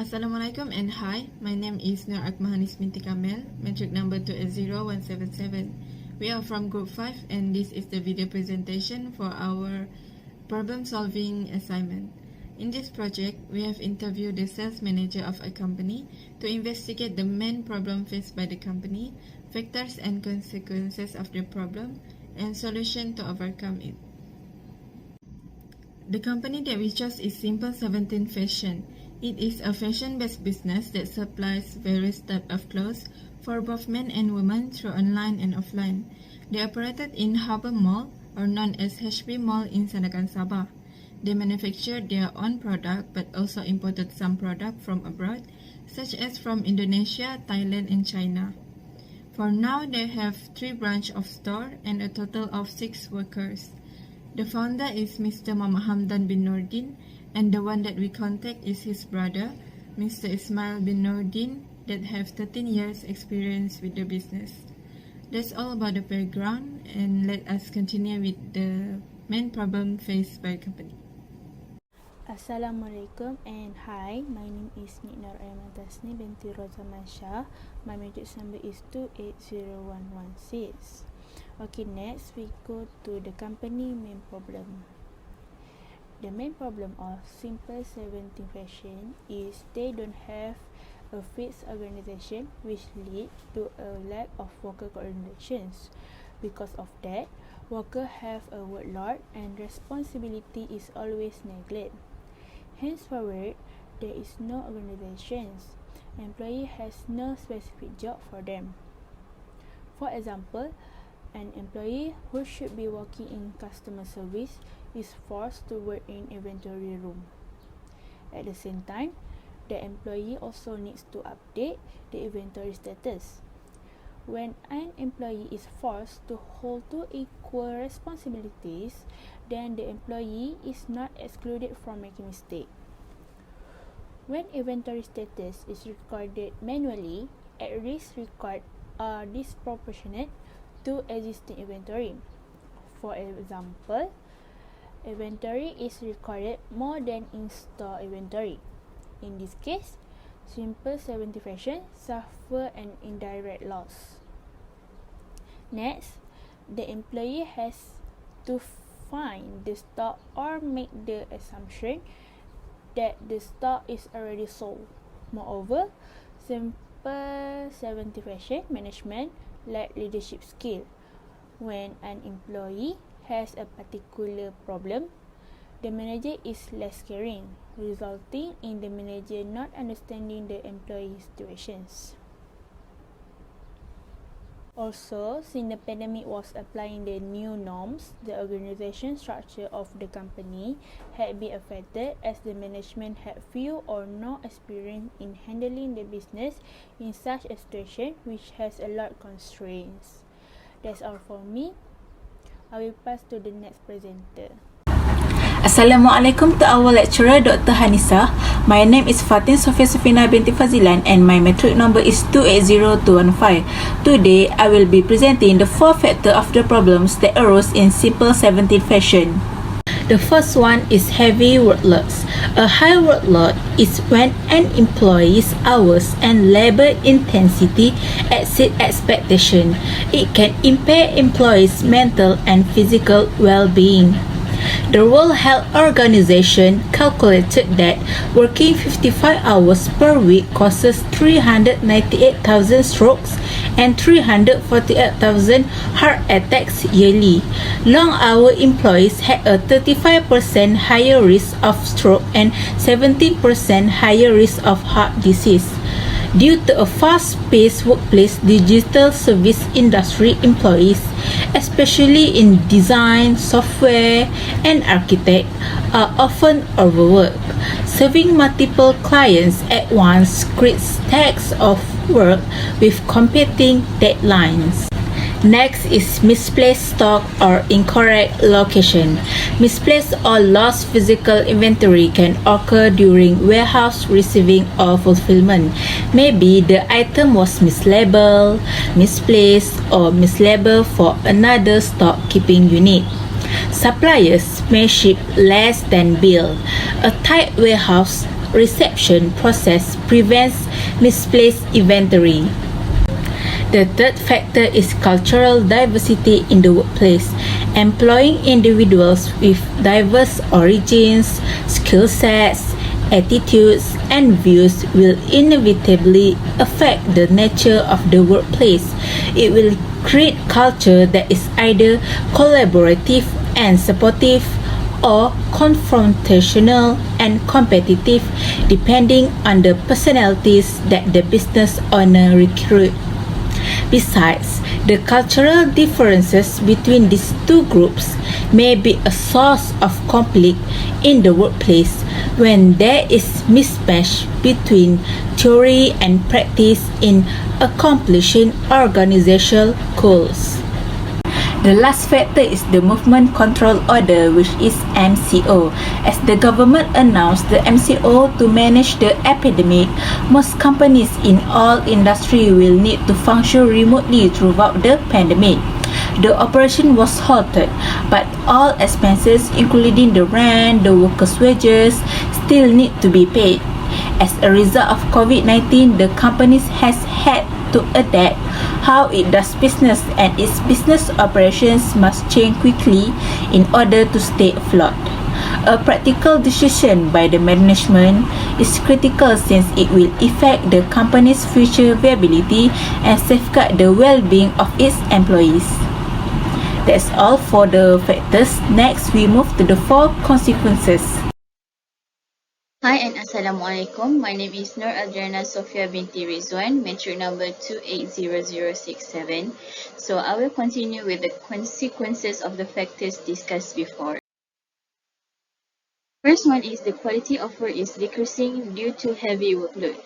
Assalamualaikum and hi, my name is AKMAHANIS binti KAMIL, metric number 280177. We are from group 5 and this is the video presentation for our problem solving assignment. In this project, we have interviewed the sales manager of a company to investigate the main problem faced by the company, factors and consequences of the problem, and solution to overcome it. The company that we chose is Simple 17 Fashion. It is a fashion-based business that supplies various types of clothes for both men and women through online and offline. They operated in Harbour Mall, or known as HB Mall in Sandakan, Sabah. They manufacture their own product but also imported some product from abroad, such as from Indonesia, Thailand, and China. For now, they have 3 branches of store and a total of 6 workers. The founder is Mr. Muhammad Hamdan bin Nordin, and the one that we contact is his brother, Mr. Ismail bin Nordin, that have 13 years experience with the business. That's all about the background, and let us continue with the main problem faced by the company. Assalamualaikum and hi, my name is TASNIM binti ROZAMAN SHAH. My matrix number is 280116. Okay, next we go to the company main problem. The main problem of Simple 17 Fashion is they don't have a fixed organization, which lead to a lack of worker coordinations. Because of that, workers have a workload and responsibility is always neglected. Henceforward, there is no organizations. Employee has no specific job for them. For example, an employee who should be working in customer service is forced to work in inventory room. At the same time, the employee also needs to update the inventory status. When an employee is forced to hold 2 equal responsibilities, then the employee is not excluded from making mistake. When inventory status is recorded manually, at-risk records are disproportionate to existing inventory. For example, inventory is recorded more than in-store inventory. In this case, Simple 17 Fashion suffer an indirect loss. Next, the employee has to find the stock or make the assumption that the stock is already sold. Moreover, Simple 17 Fashion management lack leadership skill. When an employee has a particular problem, the manager is less caring, resulting in the manager not understanding the employee situations. Also, since the pandemic was applying the new norms, the organization structure of the company had been affected as the management had few or no experience in handling the business in such a situation which has a lot of constraints. That's all for me. I will pass to the next presenter. Assalamualaikum to our lecturer Dr. HANISSAH. My name is FATIN Sofina binti FAZILAN and my metric number is 280215. Today, I will be presenting the 4 factors of the problems that arose in Simple 17 Fashion. The first one is heavy workloads. A high workload is when an employee's hours and labor intensity exceed expectation. It can impair employees' mental and physical well-being. The World Health Organization calculated that working 55 hours per week causes 398,000 strokes and 348,000 heart attacks yearly. Long-hour employees had a 35% higher risk of stroke and 17% higher risk of heart disease. Due to a fast-paced workplace, digital service industry employees, especially in design, software, and architect, are often overworked. Serving multiple clients at once creates stacks of work with competing deadlines. Next is misplaced stock or incorrect location. Misplaced or lost physical inventory can occur during warehouse receiving or fulfillment. Maybe the item was mislabeled, misplaced, or mislabeled for another stock keeping unit. Suppliers may ship less than bill. A tight warehouse reception process prevents misplaced inventory. The third factor is cultural diversity in the workplace. Employing individuals with diverse origins, skill sets, attitudes, and views will inevitably affect the nature of the workplace. It will create culture that is either collaborative and supportive or confrontational and competitive, depending on the personalities that the business owner recruits. Besides, the cultural differences between these two groups may be a source of conflict in the workplace when there is mismatch between theory and practice in accomplishing organizational goals. The last factor is the Movement Control Order, which is MCO. As the government announced the MCO to manage the epidemic, most companies in all industry will need to function remotely throughout the pandemic. The operation was halted, but all expenses, including the rent, the workers' wages, still need to be paid. As a result of COVID-19, the companies has had to adapt how it does business, and its business operations must change quickly in order to stay afloat. A practical decision by the management is critical since it will affect the company's future viability and safeguard the well-being of its employees. That's all for the factors. Next, we move to the 4 consequences. Hi and Assalamualaikum. My name is ADRIANA Sofea binti RIDZUAN, metric number 280067. So I will continue with the consequences of the factors discussed before. First one is the quality of work is decreasing due to heavy workload.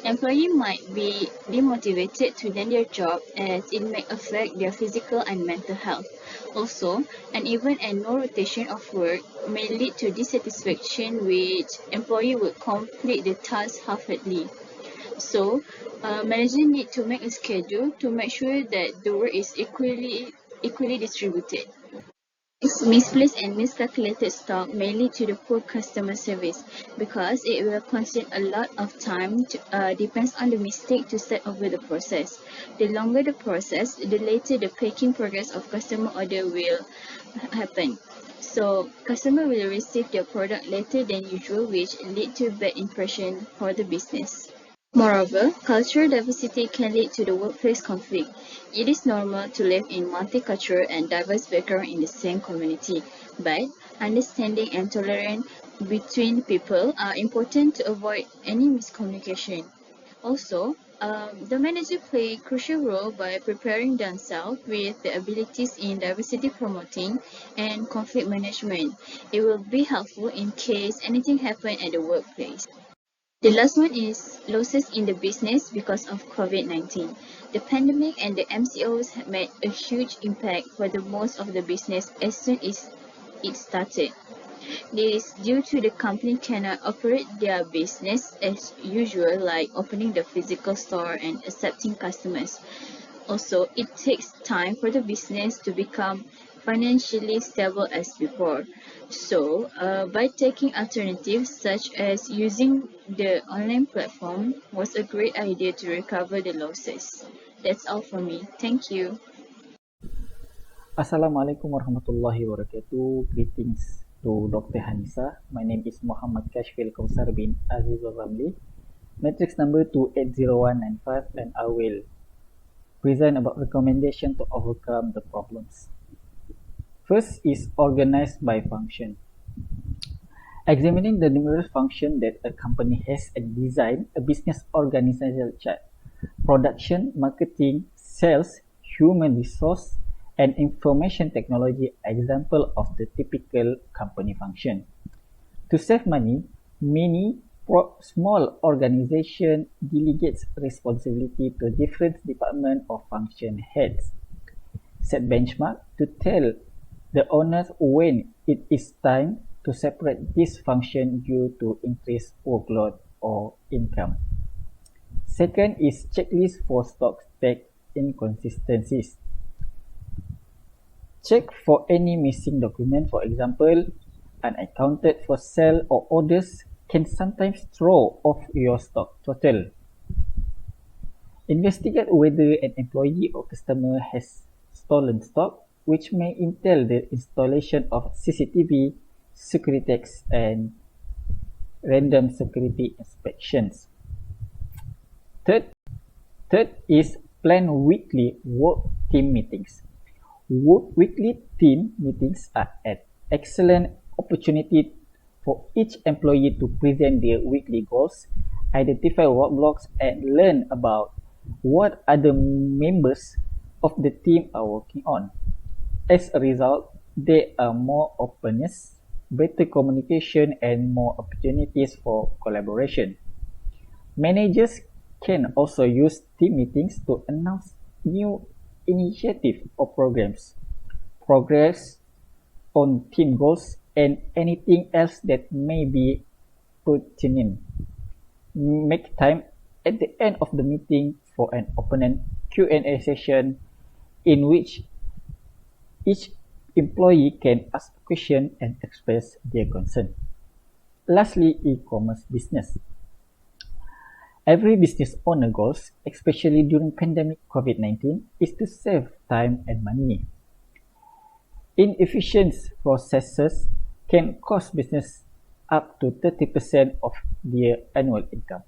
Employee might be demotivated to learn their job as it may affect their physical and mental health. Also, an even and no rotation of work may lead to dissatisfaction, which employee would complete the task half-heartedly. So, managers need to make a schedule to make sure that the work is equally distributed. Misplaced and miscalculated stock may lead to the poor customer service because it will consume a lot of time. Depends on the mistake to start over the process. The longer the process, the later the packing progress of customer order will happen. So customer will receive their product later than usual, which lead to bad impression for the business. Moreover, cultural diversity can lead to the workplace conflict. It is normal to live in multicultural and diverse background in the same community, but understanding and tolerance between people are important to avoid any miscommunication. Also, the manager play a crucial role by preparing themselves with the abilities in diversity promoting and conflict management. It will be helpful in case anything happen at the workplace. The last one is losses in the business because of COVID-19. The pandemic and the MCOs have made a huge impact for the most of the business as soon as it started. This is due to the company cannot operate their business as usual, like opening the physical store and accepting customers. Also, it takes time for the business to become financially stable as before. So, by taking alternatives such as using the online platform was a great idea to recover the losses. That's all for me. Thank you. Assalamualaikum warahmatullahi wabarakatuh. Greetings to Dr. HANISSAH. My name is MOHD.KASSHFILLKAUTHAR bin AZIZUL RAMLI, matrix number 280195, and I will present about recommendation to overcome the problems. First is organized by function. Examining the numerous functions that a company has and design a business organizational chart. Production, marketing, sales, human resource, and information technology example of the typical company function. To save money, many small organization delegates responsibility to different department or function heads. Set benchmark to tell the owners when it is time to separate this function due to increased workload or income. Second is checklist for stock take inconsistencies. Check for any missing document, for example, unaccounted for sale or orders can sometimes throw off your stock total. Investigate whether an employee or customer has stolen stock, which may entail the installation of CCTV, security checks, and random security inspections. Third is plan weekly work team meetings. Weekly team meetings are an excellent opportunity for each employee to present their weekly goals, identify roadblocks, and learn about what other members of the team are working on. As a result, there are more openness, better communication, and more opportunities for collaboration. Managers can also use team meetings to announce new initiatives or programs, progress on team goals, and anything else that may be pertinent. Make time at the end of the meeting for an open Q&A session in which each employee can ask a question and express their concern. Lastly, e-commerce business. Every business owner goals, especially during pandemic COVID-19, is to save time and money. Inefficient processes can cost business up to 30% of their annual income.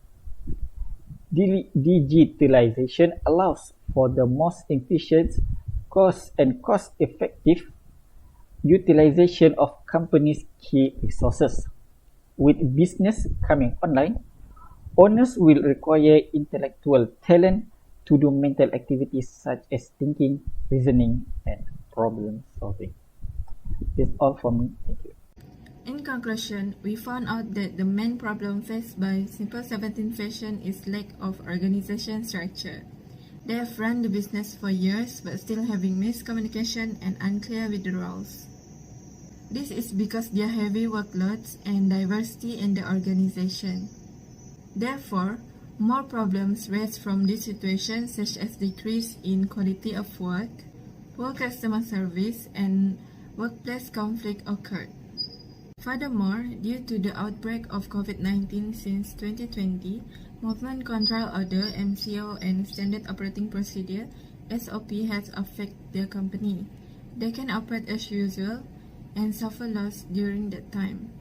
Digitalization allows for the most efficient, cost-effective utilization of companies' key resources. With business coming online, owners will require intellectual talent to do mental activities such as thinking, reasoning, and problem solving. That's all from me. Thank you. In conclusion, we found out that the main problem faced by Simple 17 Fashion is lack of organization structure. They have run the business for years but still having miscommunication and unclear with the roles. This is because their heavy workloads and diversity in the organization. Therefore, more problems raised from this situation such as decrease in quality of work, poor customer service, and workplace conflict occurred. Furthermore, due to the outbreak of COVID-19 since 2020, Movement Control Order (MCO) and Standard Operating Procedure (SOP) has affected the company. They can operate as usual and suffer loss during that time.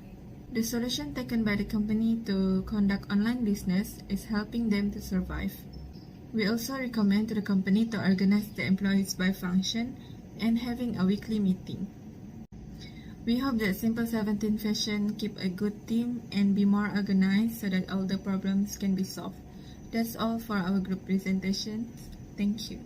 The solution taken by the company to conduct online business is helping them to survive. We also recommend to the company to organize the employees by function and having a weekly meeting. We hope that Simple 17 Fashion keep a good team and be more organized so that all the problems can be solved. That's all for our group presentation. Thank you.